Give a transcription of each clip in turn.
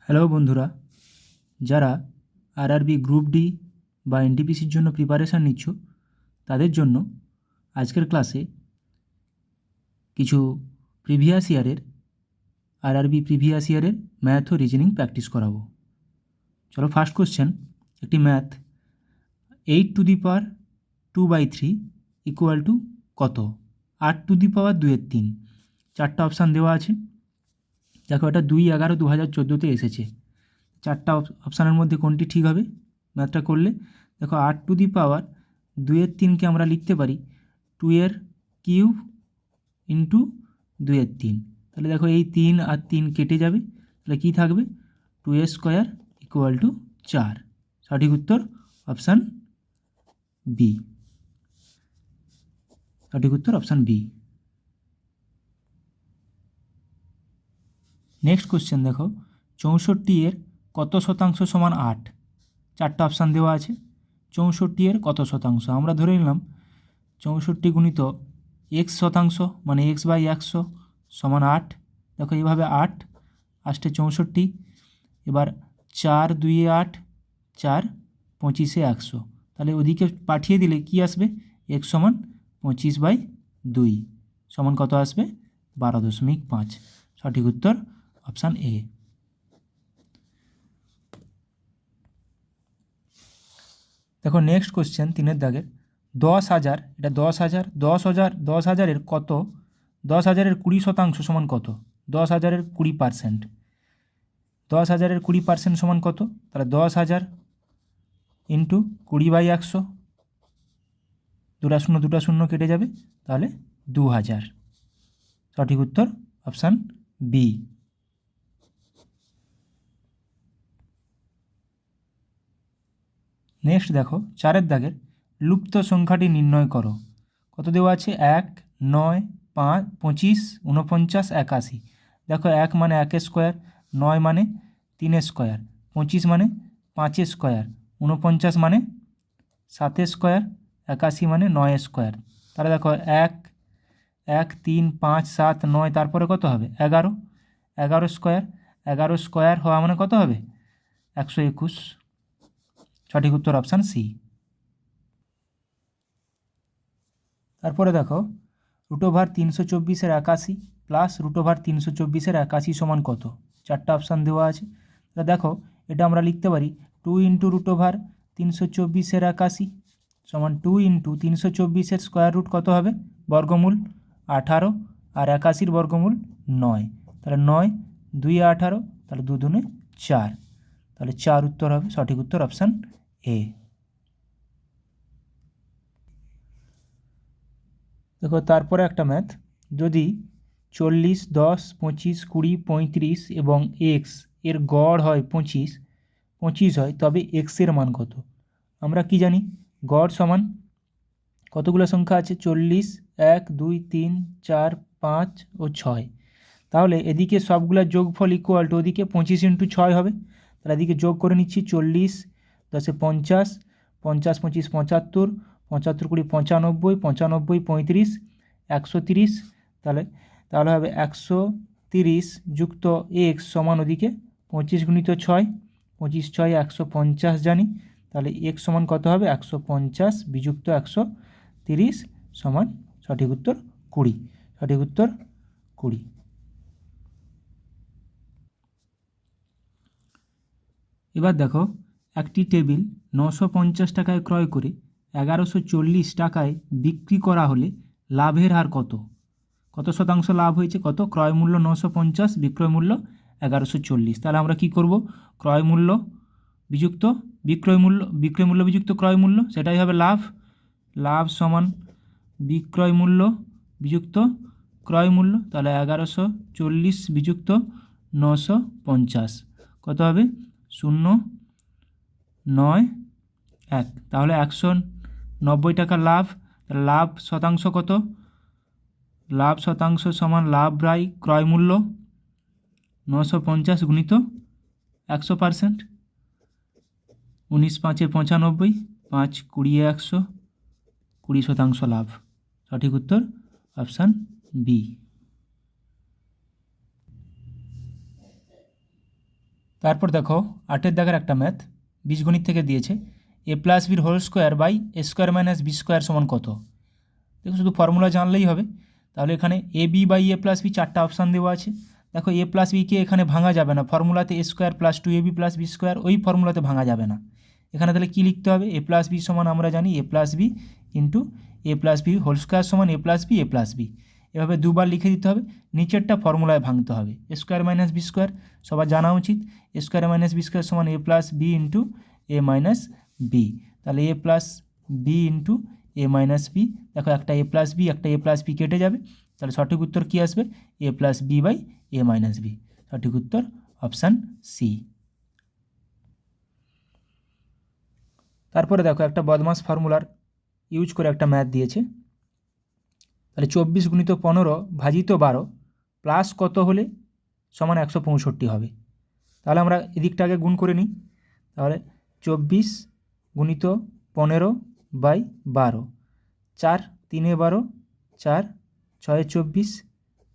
Hello বন্ধুরা, যারা RRB group D বা এনটিপিসির জন্য প্রিপারেশান নিচ্ছ তাদের জন্য আজকের ক্লাসে কিছু প্রিভিয়াস ইয়ারের আরআরবি প্রিভিয়াস ইয়ারের ম্যাথ ও রিজনিং প্র্যাকটিস করাবো। চলো, ফার্স্ট কোশ্চেন, একটি ম্যাথ 8^2/3 ইকুয়াল টু কত? 8^2 চারটা অপশান দেওয়া আছে। দেখো, এটা 2/11/2014 এসেছে। চারটা অপশানের মধ্যে কোনটি ঠিক হবে ম্যাথটা করলে? দেখো, 8^2 আমরা লিখতে পারি 2^3 ইন্টু 2^3। তাহলে দেখো, এই 3 আর 3 কেটে যাবে, তাহলে কী থাকবে? 2^2 ইকুয়াল টু 4। সঠিক উত্তর অপশান বি। সঠিক উত্তর অপশান বি। নেক্সট কোশ্চেন দেখো, 64 কত শতাংশ সমান 8? চারটা অপশান দেওয়া আছে। 64 কত শতাংশ? আমরা ধরে নিলাম 64 গুণিত x শতাংশ মানে x/100 সমান 8। দেখো, এইভাবে 8 আসতে 64, এবার 4 2 8, 4 25 100। তাহলে ওদিকে পাঠিয়ে দিলে কি আসবে? x সমান 25/2 সমান কত আসবে? 12.5। সঠিক উত্তর অপশান এ। দেখো, নেক্সট কোশ্চেন 3 দাগের 10,000, এটা 10,000, 10,000 কত? 10,000 20% সমান কত? 10,000 20%, 10,000 20% সমান কত? তাহলে 10,000 ইন্টু 20/100, 2 শূন্য কেটে যাবে, তাহলে 2,000। সঠিক উত্তর অপশান বি। নেক্সট দেখো, 4 দাগের লুপ্ত সংখ্যাটি নির্ণয় করো। কত দেওয়া আছে? 1, 9, 5, 25, 49, 81। দেখো, 1 মানে 1 স্কোয়ার, 9 মানে 3 স্কোয়ার, 25 মানে 5 স্কোয়ার, 49 মানে 7 স্কোয়ার, 81 মানে 9 স্কোয়ার। তাহলে দেখো, 1, 1, 3, 5, 7, 9, তারপরে কত হবে? 11, 11 স্কোয়ার, 11 স্কোয়ার হওয়া মানে কত হবে? 121। সঠিক উত্তর অপশান সি। তারপরে দেখো, √324 প্লাস √324 সমান কত? চারটা অপশান দেওয়া আছে। তা দেখো, এটা আমরা লিখতে পারি 2 ইন্টু √324 সমান 2 ইন্টু 324 স্কোয়ার রুট কত হবে? বর্গমূল 18, আর 81 বর্গমূল 9। তাহলে 9 2 18, তাহলে 2 2 4, তাহলে 4 উত্তর হবে। সঠিক উত্তর অপশান এ। দেখো, তারপরে একটা ম্যাথ, যদি 40, 10, 25, 20, 35 এবং এক্স এর গড় হয় 25 হয়, তবে এক্সের মান কত? আমরা কি জানি? গড় সমান কতগুলো সংখ্যা আছে? 40, 1, 2, 3, 4, 5 ও 6। তাহলে এদিকে সবগুলোর যোগফল ইকুয়াল টু ওদিকে 25 ইন্টু 6 হবে। তাহলে এদিকে যোগ করে নিচ্ছি 40, 10 50, 50 25 75, 75 20 95, 95 35, 130। তাহলে হবে 130 যুক্ত এক্স সমান ওদিকে 25 গুণিত 6, 25 6 150 জানি। তাহলে এক্স সমান কত হবে? 150 বিযুক্ত 130 সমান সঠিক উত্তর 20। সঠিক উত্তর 20। এবার দেখো, একটি টেবিল 950 টাকায় ক্রয় করে 1140 টাকায় বিক্রি করা হলে লাভের হার কত? কত শতাংশ লাভ হয়েছে? কত? ক্রয় মূল্য 950, বিক্রয় মূল্য 1140। তাহলে আমরা কি করব? ক্রয় মূল্য বিযুক্ত বিক্রয় মূল্য, বিক্রয় মূল্য বিযুক্ত ক্রয় মূল্য, সেটাই হবে লাভ। লাভ সমান বিক্রয় মূল্য বিযুক্ত ক্রয় মূল্য। তাহলে 1140 বিযুক্ত 950 কত হবে? 091। তাহলে 190 টাকা লাভ। লাভ শতাংশ কত? লাভ শতাংশ সমান লাভ বাই ক্রয় মূল্য 950 গুণিত 100%। 19 5 95, 5 20 100, 20% লাভ। সঠিক উত্তর অপশান বি। তারপর দেখো 8 দাগের একটা ম্যাথ বীজগণিত থেকে দিয়েছে A plus B whole square by A square minus B square সমান কত। দেখো শুধু ফর্মুলা জানলেই হবে। তাহলে এখানে A B by A plus B 4টা অপশান দেওয়া আছে। দেখো এ প্লাস বিকে এখানে ভাঙা যাবে না, ফর্মুলাতে A square plus 2ab plus B square ওই ফর্মুলাতে ভাঙা যাবে না। এখানে তাহলে কী লিখতে হবে, এ প্লাস বি সমান আমরা জানি এ প্লাস বি ইন্টু এ প্লাস বি হোল স্কোয়ার সমান এ প্লাস বি। এভাবে দুবার লিখে দিতে হবে, নিচেরটা ফর্মুলায় ভাঙতে হবে। এ স্কোয়ার মাইনাস বি স্কোয়ার সবার জানা উচিত, এ স্কোয়ার মাইনাস বি স্কোয়ার সমান এ প্লাস বি ইন্টু এ মাইনাস বি। তাহলে এ প্লাস বি ইন্টু এ মাইনাস বি, দেখো একটা এ প্লাস বি একটা এ প্লাস বি কেটে যাবে, তাহলে সঠিক উত্তর কী আসবে, A plus B by A minus B. সঠিক উত্তর অপশান সি। তারপরে দেখো একটা বদমাস ফর্মুলার ইউজ করে একটা ম্যাথ দিয়েছে। তাহলে 24 গুণিত 15 ভাজিত 12 প্লাস কত হলে সমান 165 হবে। তাহলে আমরা এদিকটাকে গুণ করে নিই। তাহলে 24 গুণিত 15 বাই 12, 4 3 12, 4 6 24,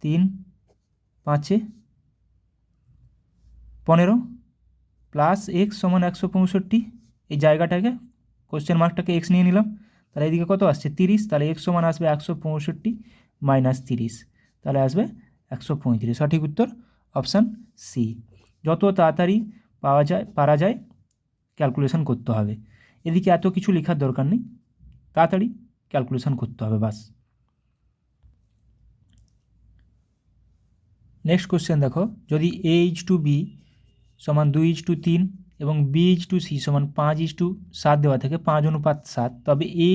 3 5 15 প্লাস এক্স সমান 165। এই জায়গাটাকে কোশ্চেন মার্কটাকে এক্স নিয়ে নিলাম। তাহলে এদিকে কত আসছে 30, তাহলে এক্স সমান আসবে 165 মাইনাস 30, তাহলে আসবে 135। সঠিক উত্তর অপশান সি। যত তাড়াতাড়ি পারা যায় ক্যালকুলেশন করতে হবে। এদিকে এত কিছু লেখার দরকার নেই, তাড়াতাড়ি ক্যালকুলেশন করতে হবে বাস। নেক্সট কোশ্চেন দেখো, যদি a/b সমান 2:3 এবং b/c সমান 5:7 দেওয়া থাকে 5:7, তবে a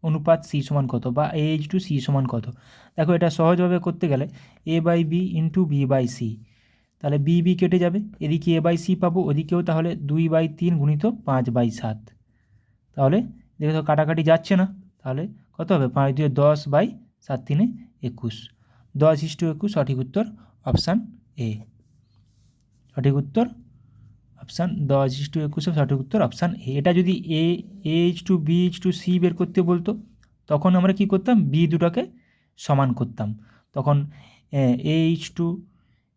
অনুপাত c সমান কত বা a/c সমান কত। দেখো এটা সহজভাবে করতে গেলে a by B into B by C, তাহলে বি বি কেটে যাবে, এদিকে a বাই সি পাবো, ওদিকেও তাহলে 2/3 গুণিত 5/7। তাহলে দেখো তো কাটাকাটি যাচ্ছে না, তাহলে কত হবে 5 × 10 বাই 7 × 21, 10:21। সঠিক উত্তর অপশান এ। সঠিক উত্তর অপশান 10:21, সঠিক উত্তর অপশান এ। এটা যদি a/b/c বের করতে বলতো তখন আমরা কি করতাম, বি দুটাকে সমান করতাম, তখন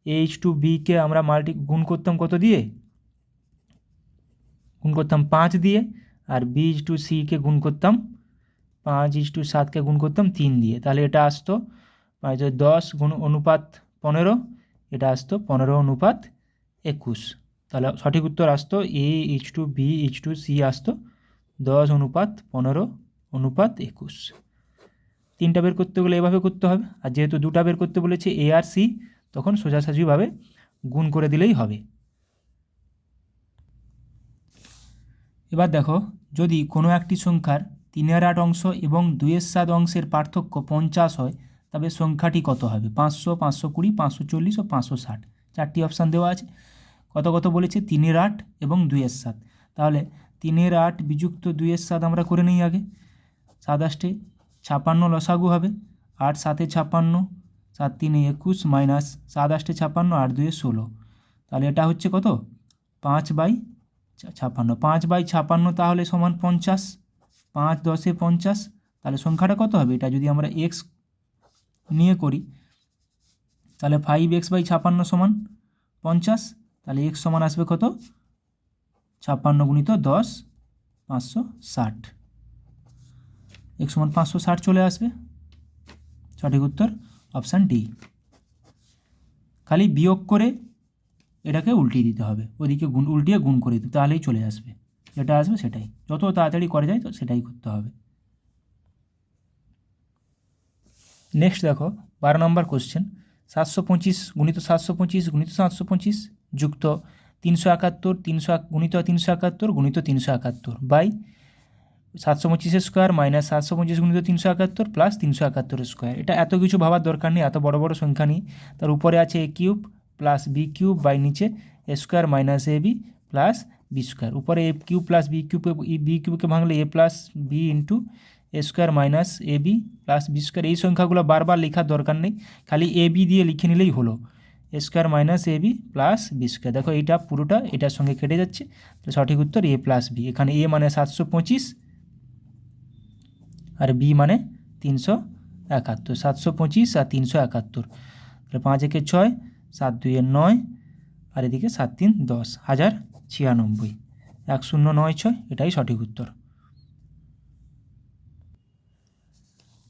a/bকে আমরা গুণ করতাম কত দিয়ে, গুণ করতাম 5 দিয়ে, আর b/cকে গুণ করতাম 5:7কে গুণ করতাম 3 দিয়ে। তাহলে এটা আসতো 10 গুণ অনুপাত 15, এটা আসতো 15:21। তাহলে সঠিক উত্তর আসতো a/b/c আসতো 10:15:21। তিনটা বের করতে গেলে এভাবে করতে হবে, আর যেহেতু দুটা বের করতে বলেছে এ আর সি, তখন সোজাসুজিভাবে গুণ করে দিলেই হবে। এবার দেখো, যদি কোনো একটি সংখ্যার 3/8 অংশ এবং 2/7 অংশের পার্থক্য 50 হয়, তবে সংখ্যাটি কত হবে। 500, 520, 540 ও 560, 4টি অপশান দেওয়া আছে। কত কত বলেছে, 3/8 এবং 2/7। তাহলে 3/8 বিযুক্ত 2/7 আমরা করে নিই আগে। 7 × 8 = 56 লসাগু হবে, 8 × 7 = 56, 7 × 3 = 21 মাইনাস 7 × 8 = 56, 8 × 2 = 16। তাহলে এটা হচ্ছে কত 5/56, 5/56 তাহলে সমান 50, 5 × 10 = 50। তাহলে সংখ্যাটা কত হবে, এটা যদি আমরা এক্স নিয়ে করি তাহলে 5x/56 সমান 50, তাহলে এক্স সমান আসবে কত 56 গুণিত 10, 560, এক্স সমান 560 চলে আসবে। সঠিক উত্তর অপশান ডি। খালি বিয়োগ করে এটাকে উল্টিয়ে দিতে হবে, ওদিকে উল্টিয়ে গুণ করে দিতে, তাহলেই চলে আসবে, যেটা আসবে সেটাই। যত তাড়াতাড়ি করা যায় তো সেটাই করতে হবে। নেক্সট দেখো 12 নম্বর কোশ্চেন, 725 গুণিত 725 গুণিত 725 যুক্ত 371 গুণিত 371 গুণিত 371 বাই 725 স্কোয়ার মাইনাস 725 গুণিত 371 প্লাস 371 স্কোয়ার। এটা এত কিছু ভাবার দরকার নেই, এত বড় বড় সংখ্যা নেই। তার উপরে আছে a cube plus B cube by নিচে A square minus A B plus B square. উপরে এ কিউব প্লাস বি কিউবকে ভাঙলে A plus B into A square minus A B plus B square. এই সংখ্যাগুলো বারবার লেখার দরকার নেই, খালি এ বি দিয়ে লিখে নিলেই হলো, এ square minus A B plus B square. দেখো এইটা পুরোটা এটার সঙ্গে কেটে যাচ্ছে, সঠিক উত্তর এ প্লাস বি। এখানে এ মানে 725 আর বি মানে 371, 725 আর 371। তাহলে 5 × 1 = 6, 7 × 2 = 9 আর এদিকে 7 3 10, 1096, 1096, এটাই সঠিক উত্তর।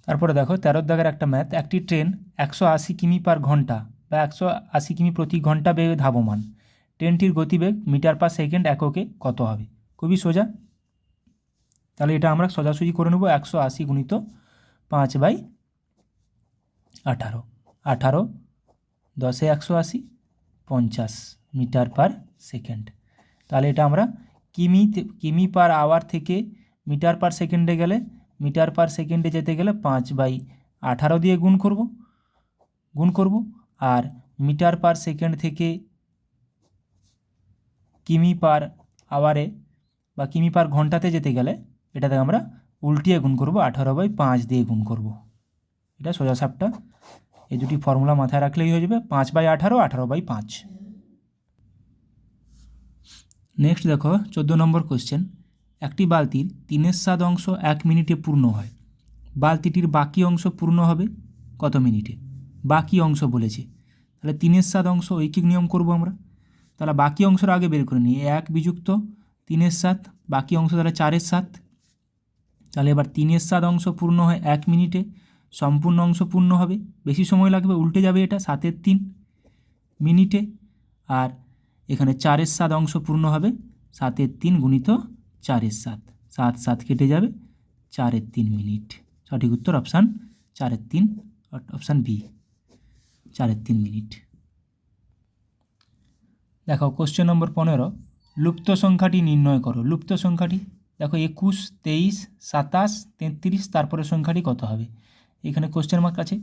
তারপরে দেখো 13 দাগের একটা ম্যাথ। একটি ট্রেন 180 কিমি পার ঘন্টা বা 180 কিমি প্রতি ঘন্টা বেগে ধাবমান। ট্রেনটির গতিবেগ মিটার পার সেকেন্ড এককে কত হবে? খুবই সোজা। তাহলে এটা আমরা সোজাসুজি করে নেব। 180 গুণিত 5/18, 18 10 180, 50 মিটার পার সেকেন্ড। তাহলে এটা আমরা কিমি পার আওয়ার থেকে মিটার পার সেকেন্ডে গেলে, মিটার পার সেকেন্ডে যেতে গেলে 5/18 দিয়ে গুণ করব। আর মিটার পার সেকেন্ড থেকে কিমি পার আওয়ারে বা কিমি পার ঘন্টাতে যেতে গেলে এটাতে আমরা উল্টিয়ে গুণ করব, 18/5 দিয়ে গুণ করব। এটা সোজা সাপটা। এই দুটি ফর্মুলা মাথায় রাখলেই হয়ে যাবে। 5/18, 18/5। নেক্সট দেখো 14 নম্বর কোশ্চেন। একটি বালতির 3/7 অংশ 1 মিনিটে পূর্ণ হয়। বালতিটির বাকি অংশ পূর্ণ হবে কত মিনিটে? বাকি অংশ বলেছে, তাহলে 3/7 অংশ ঐকিক নিয়ম করব আমরা। তাহলে বাকি অংশের আগে বের করে নিই। 1 বিযুক্ত 3/7, বাকি অংশ তাহলে 4/7। তাহলে এবার 3/7 অংশ পূর্ণ হয় 1 মিনিটে, সম্পূর্ণ অংশ পূর্ণ হবে বেশি সময় লাগবে, উল্টে যাবে এটা 7/3 মিনিটে। আর এখানে 4/7 অংশ পূর্ণ হবে 7/3 গুণিত 4/7, 7 7 কেটে যাবে, 4/3 মিনিট। সঠিক উত্তর অপশান 4/3, অপশান বি, 4/3 মিনিট। দেখো কোশ্চেন নম্বর 15। লুপ্ত সংখ্যাটি নির্ণয় করো। লুপ্ত সংখ্যাটি দেখো 21, 23, 27, 33, তারপরে সংখ্যাটি কত হবে? এখানে কোশ্চেন মার্ক আছে।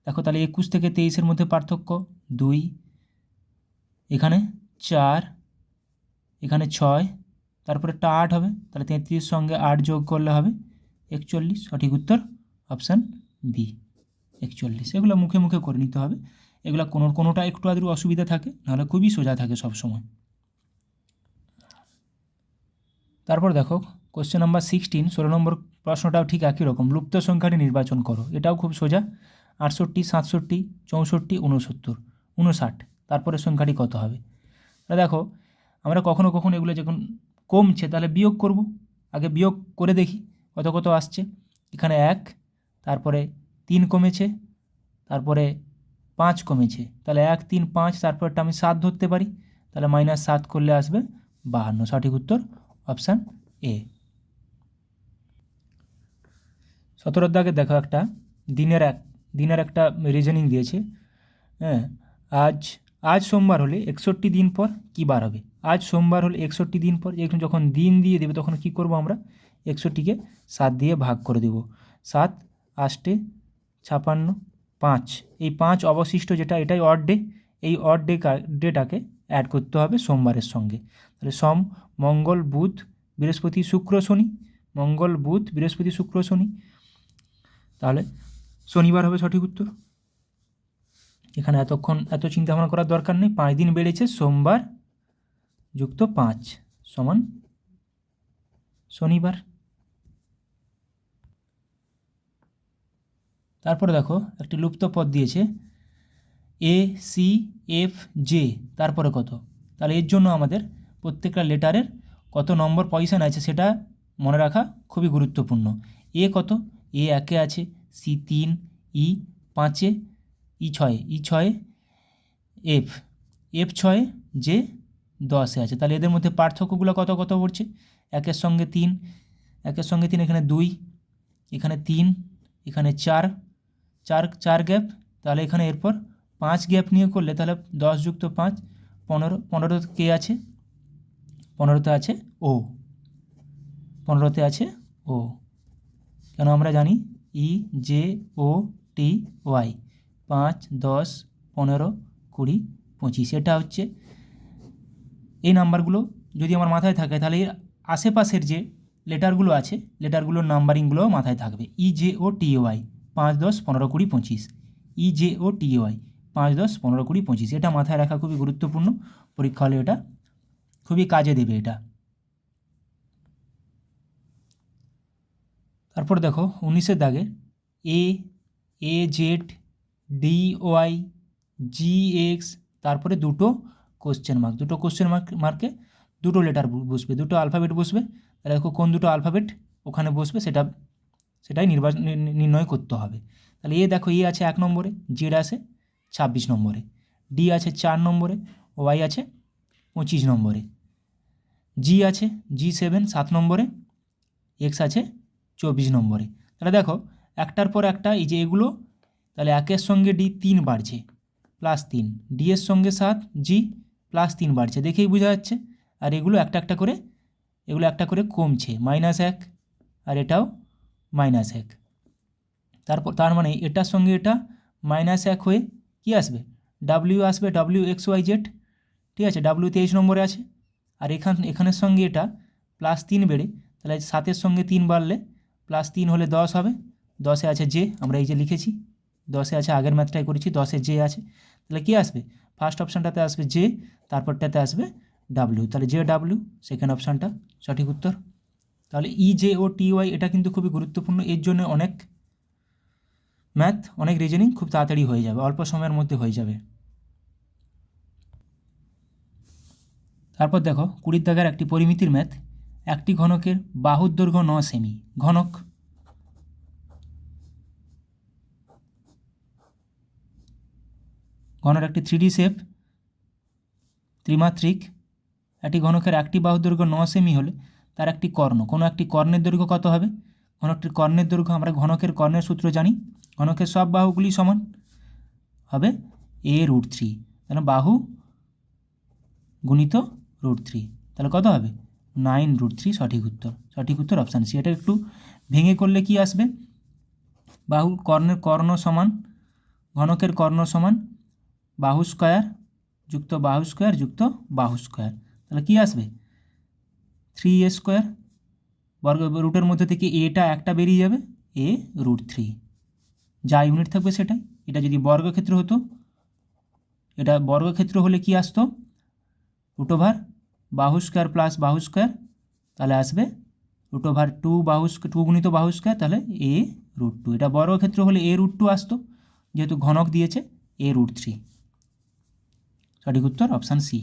দেখো তাহলে 21 থেকে 23-এর মধ্যে পার্থক্য 2, এখানে 4, এখানে 6, তারপরেটা 8 হবে। তাহলে 33 সঙ্গে 8 যোগ করলে হবে 41। সঠিক উত্তর অপশান বি, 41। এগুলো মুখে মুখে করে নিতে হবে। এগুলো কোনোটা একটু আধটু অসুবিধা থাকে, নাহলে খুবই সোজা থাকে সব সময়। তারপর দেখো কোশ্চেন নাম্বার 16, 16 নম্বর প্রশ্নটাও ঠিক একই রকম। লুপ্ত সংখ্যাটি নির্বাচন করো। এটাও খুব সোজা। 68, 67, 64, 69, 59, তারপরে সংখ্যাটি কত হবে? তাহলে দেখো আমরা কখনো কখনো এগুলো যখন কমছে তাহলে বিয়োগ করব। আগে বিয়োগ করে দেখি কত কত আসছে। এখানে 1, তারপরে 3 কমেছে, তারপরে 5 কমেছে, তাহলে 1 3 5, তারপরটা আমি 7 ধরতে পারি, তাহলে -7 করলে আসবে 52। সঠিক উত্তর অপশান এ। 17 দাগে দেখো একটা দিনের একটা রিজনিং দিয়েছে। হ্যাঁ, আজ সোমবার হলে 61 দিন পর কী বার হবে? আজ সোমবার হলে 61 দিন পর, যখন দিন দিয়ে দেবে তখন কি করব আমরা? 61কে 7 দিয়ে ভাগ করে দেব। 7 8 56, 5, এই 5 অবশিষ্ট যেটা, এটাই অড ডে। এই অড ডেটাকে অ্যাড করতে হবে সোমবারের সঙ্গে। তাহলে সোম, মঙ্গল, বুধ, বৃহস্পতি, শুক্র, শনি। মঙ্গল, বুধ, বৃহস্পতি, শুক্র, শনি, তাহলে শনিবার হবে সঠিক উত্তর। এখানে এত চিন্তা ভাবনা করার দরকার নেই। 5 দিন বেড়েছে, সোমবার যুক্ত 5 সমান শনিবার। তারপরে দেখো একটি লুপ্ত পদ দিয়েছে ACFJ, তারপরে কত? তাহলে এর জন্য আমাদের প্রত্যেকটা লেটারের কত নম্বর পজিশন আছে সেটা মনে রাখা খুবই গুরুত্বপূর্ণ। এ কত? এ 1-এ আছে, সি 3, ই 5-এ, ই 6-এ, ই 6-এ, এফ 6-এ, জে 10-এ আছে। তাহলে এদের মধ্যে পার্থক্যগুলো কত কত পড়ছে? 1-এর সঙ্গে 3, 1-এর সঙ্গে 3, এখানে 2, এখানে 3, এখানে 4, 4 গ্যাপ। তাহলে এখানে এরপর 5 গ্যাপ নিয়ে করলে তাহলে 10 যুক্ত 5 15, 15 কে আছে? 15তে আছে ও, 15তে আছে ও। কেন আমরা জানি EJOTY, 5 10 15 20 25। এটা হচ্ছে এই নাম্বারগুলো যদি আমার মাথায় থাকে তাহলে এর আশেপাশের যে লেটারগুলো আছে লেটারগুলোর নাম্বারিংগুলোও মাথায় থাকবে। EJOTY, 5 10 15 20 25, EJOTY, 5 10 15 20 25। এটা মাথায় রাখা খুবই গুরুত্বপূর্ণ। পরীক্ষা হলে এটা খুবই কাজে দেবে এটা। তারপর দেখো 19-এর দাগে AZ, DY, GX, তারপরে দুটো কোশ্চেন মার্ক, দুটো কোশ্চেন মার্কে দুটো লেটার বসবে, দুটো আলফাবেট বসবে। তাহলে দেখো কোন দুটো আলফাবেট ওখানে বসবে সেটাই নির্ণয় করতে হবে। তাহলে দেখো আছে 1 নম্বরে, জেড আছে 26 নম্বরে, ডি আছে 4 নম্বরে, ওয়াই আছে 25 নম্বরে, জি আছে G7 7 নম্বরে, এক্স আছে 24 নম্বরে। তাহলে দেখো একটার পর একটা এই যে এগুলো, তাহলে 1 সঙ্গে ডি 3 বাড়ছে +3, ডি এর সঙ্গে 7, জি +3 বাড়ছে, দেখেই বোঝা যাচ্ছে। আর এগুলো একটা একটা করে কমছে, -1 আর এটাও -1। তার মানে এটার সঙ্গে এটা -1 হয়ে কি আসবে, ডাব্লিউ আসবে, WXYZ, ঠিক আছে। ডাব্লিউ 23 নম্বরে আছে। আর এখানের সঙ্গে এটা +3 বেড়ে, তাহলে 7-এর সঙ্গে 3 বাড়লে +3 হলে 10 হবে, 10-এ আছে জে, আমরা এই যে লিখেছি 10-এ আছে, আগের ম্যাথটাই করেছি, 10-এ জে আছে। তাহলে কি আসবে, ফার্স্ট অপশানটাতে আসবে জে, তারপরটাতে আসবে ডাব্লিউ, তাহলে জে ডাব্লিউ সেকেন্ড অপশানটা সঠিক উত্তর। তাহলে EJ ও TY এটা কিন্তু খুবই গুরুত্বপূর্ণ, এর জন্য অনেক ম্যাথ, অনেক রিজনিং খুব তাড়াতাড়ি হয়ে যাবে, অল্প সময়ের মধ্যে হয়ে যাবে। তারপর দেখো 20 দাগের একটি পরিমিতির ম্যাথ, একটি ঘনকের বাহুর দৈর্ঘ্য 9 সেমি, ঘনর একটি 3D শেপ, ত্রিমাত্রিক। একটি ঘনকের একটি বাহুর দৈর্ঘ্য 9 সেমি হলে তার একটি কর্ণ, কোনো একটি কর্ণের দৈর্ঘ্য কত হবে? ঘনকটির কর্ণের দৈর্ঘ্য, আমরা ঘনকের কর্ণের সূত্র জানি, ঘনকের সব বাহুগুলি সমান হবে a√3, তাহলে বাহু গুণিত √3, তাহলে কত হবে 9√3 সঠিক উত্তর অপশান সি। এটা একটু ভেঙে করলে কি আসবে, কর্ণ সমান, ঘনকের কর্ণ সমান বাহু স্কয়ার যুক্ত বাহু স্কয়ার যুক্ত বাহু স্কয়ার, তাহলে কি আসবে 3a², বর্গ রুটের মধ্যে থেকে এটা একটা বেরিয়ে যাবে, a√3, যা ইউনিট থাকবে সেটাই। এটা যদি বর্গক্ষেত্র হতো, এটা বর্গক্ষেত্র হলে কি আসতো, √2 বাহু স্কয়ার প্লাস বাহু স্কয়ার, তাহলে আসবে √2 2 গুণিত বাহু স্কয়ার, তাহলে a√2। এটা বর্গক্ষেত্র হলে a√2 আসতো, যেহেতু ঘনক দিয়েছে a√3, সঠিক উত্তর অপশান সি।